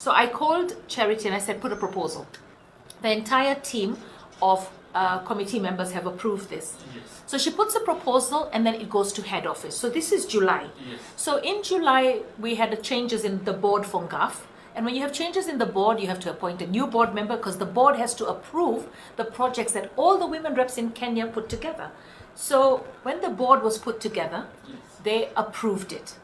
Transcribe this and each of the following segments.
So I called Charity and I said, put a proposal. The entire team of committee members have approved this. Yes. So she puts a proposal and then it goes to head office. So this is July. Yes. So in July, we had changes in the board for GAF. And when you have changes in the board, you have to appoint a new board member because the board has to approve the projects that all the women reps in Kenya put together. So when the board was put together, Yes. they approved it.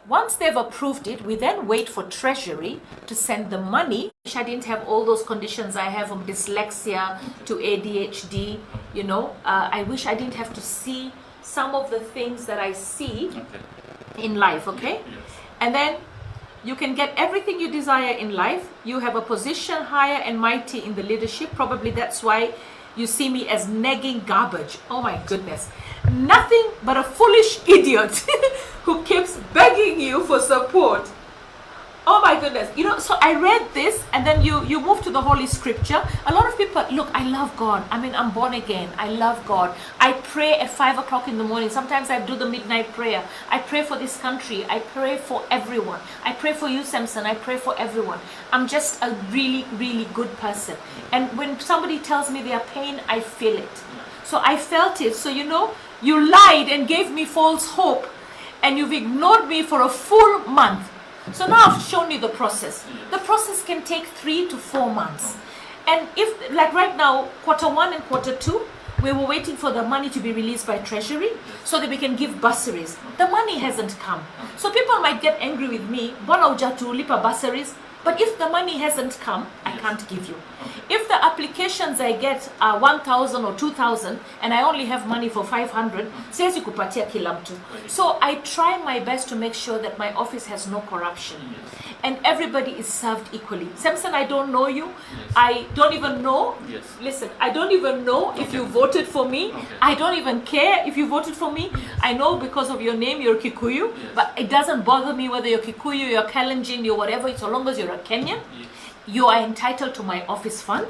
Once they've approved it, we then wait for Treasury to send the money. I didn't have all those conditions I have, from dyslexia to ADHD, you know. I wish I didn't have to see some of the things that I see in life, okay? Yes. And then you can get everything you desire in life. You have a position higher and mighty in the leadership. Probably that's why you see me as nagging garbage. Oh my goodness. Nothing but a foolish idiot who keeps begging you for support. Oh my goodness. You know, so I read this and then you move to the Holy Scripture. A lot of people, look, I love God. I mean, I'm born again. I love God. I pray at 5 o'clock in the morning. Sometimes I do the midnight prayer. I pray for this country. I pray for everyone. I pray for you, Samson. I pray for everyone. I'm just a really, really good person. And when somebody tells me their pain, I feel it. So I felt it. So, you know, you lied and gave me false hope. And you've ignored me for a full month. So now I've shown you the process. The process can take 3 to 4 months. And if, like right now, Q1 and Q2, we were waiting for the money to be released by Treasury so that we can give bursaries. The money hasn't come. So people might get angry with me, Mbona hujatulipa bursaries? But if the money hasn't come, I can't give you. If the applications I get are 1,000 or 2,000 and I only have money for 500, siwezi kupatia kila mtu. So I try my best to make sure that my office has no corruption and everybody is served equally. Samson, I don't know you. I don't even know. Yes. Listen, I don't even know if you voted for me. I don't even care if you voted for me. I know because of your name, you're Kikuyu, but it doesn't bother me whether you're Kikuyu, you're Kalenjin, you're whatever, so long as you're a Kenyan. You are entitled to my office fund.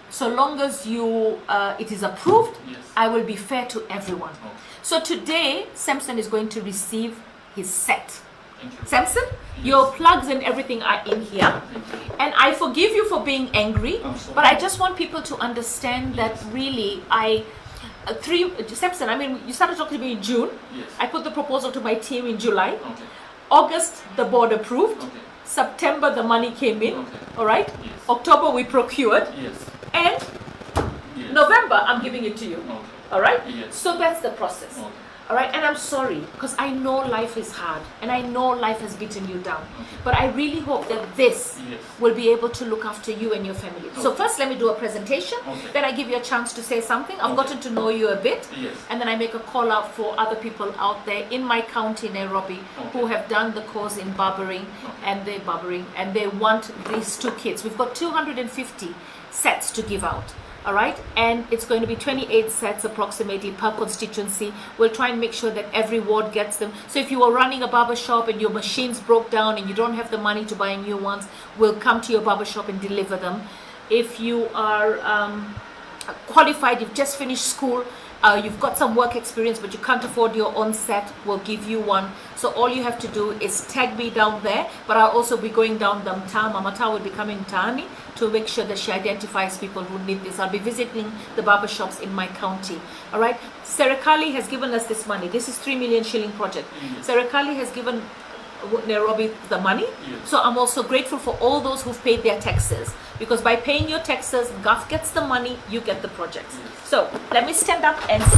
So long as you it is approved, I will be fair to everyone. So today, Samson is going to receive his set. Samson, your plugs and everything are in here. And I forgive you for being angry, but I just want people to understand that really Samson, I mean, you started talking to me in June. I put the proposal to my team in July. August, the board approved. September, the money came in. All right. October, we procured. And November, I'm giving it to you. All right. So that's the process. All right. And I'm sorry because I know life is hard and I know life has beaten you down. But I really hope that this will be able to look after you and your family. So first, let me do a presentation. Then I give you a chance to say something. I've gotten to know you a bit. And then I make a call out for other people out there in my county, Nairobi, who have done the course in barbering and they want these 2 kits. We've got 250 sets to give out. All right, and it's going to be 28 sets approximately per constituency. We'll try and make sure that every ward gets them. So if you are running a barber shop and your machines broke down and you don't have the money to buy new ones, we'll come to your barber shop and deliver them. If you are qualified, you've just finished school, you've got some work experience but you can't afford your own set, we'll give you one. So all you have to do is tag me down there, but I'll also be going down the mtaa. Mama Taa will be coming Taani to make sure that she identifies people who need this. I'll be visiting the barber shops in my county. All right. Serikali has given us this money. This is 3 million shilling project. Serikali has given Nairobi the money. So I'm also grateful for all those who've paid their taxes, because by paying your taxes, GAF gets the money, you get the projects. So let me stand up and